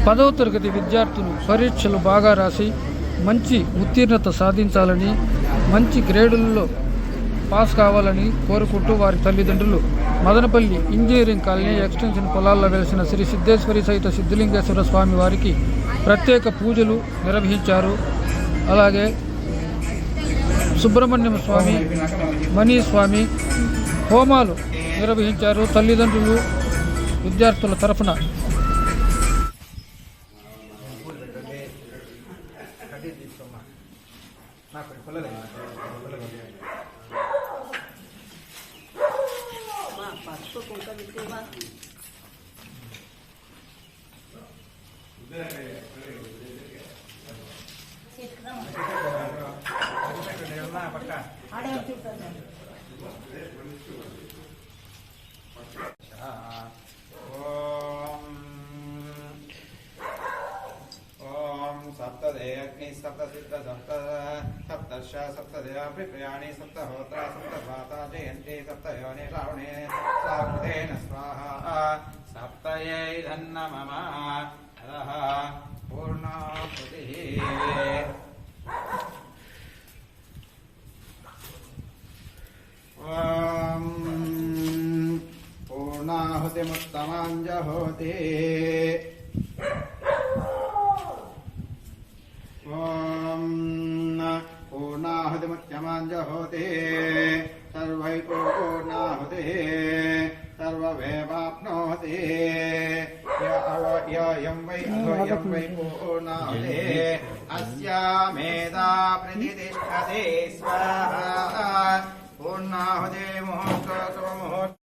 10వ తరగతి విద్యార్థులు పరీక్షలు బాగా రాసి మంచి ఉత్తీర్ణత సాధించాలని, మంచి గ్రేడుల్లో పాస్ కావాలని కోరుకుంటూ వారి తల్లిదండ్రులు మదనపల్లి ఇంజనీరింగ్ కాలనీ ఎక్స్టెన్షన్ పొలాల్లో వెలిసిన శ్రీ సిద్ధేశ్వరి సహిత సిద్ధలింగేశ్వర స్వామి వారికి ప్రత్యేక పూజలు నిర్వహించారు. అలాగే సుబ్రహ్మణ్యం స్వామి, మణిస్వామి హోమాలు నిర్వహించారు. తల్లిదండ్రులు విద్యార్థుల తరఫున सप्तदेयग्नि सप्तसिद्ध सप्तर्ष सप्तदेव प्रयाणी सप्तहोत्रा सप्तभाता जयन्ती सप्तयोनि श्रावणे साकृतेन स्वाहा सप्तये धन्नमम अरः पूर्णाहुतिः पूर्णाहुतिमुत्तमाञ्जहोति पूर्णाहुतिमुच्यमाञ्जहोति सर्वैपूर्णाहुतिः सर्वमेवाप्नोति यं वै पूर्णाहुतिः अस्यामेधा प्रतिष्ठते स्वाहा पूर्णाहुति मुहूर्तो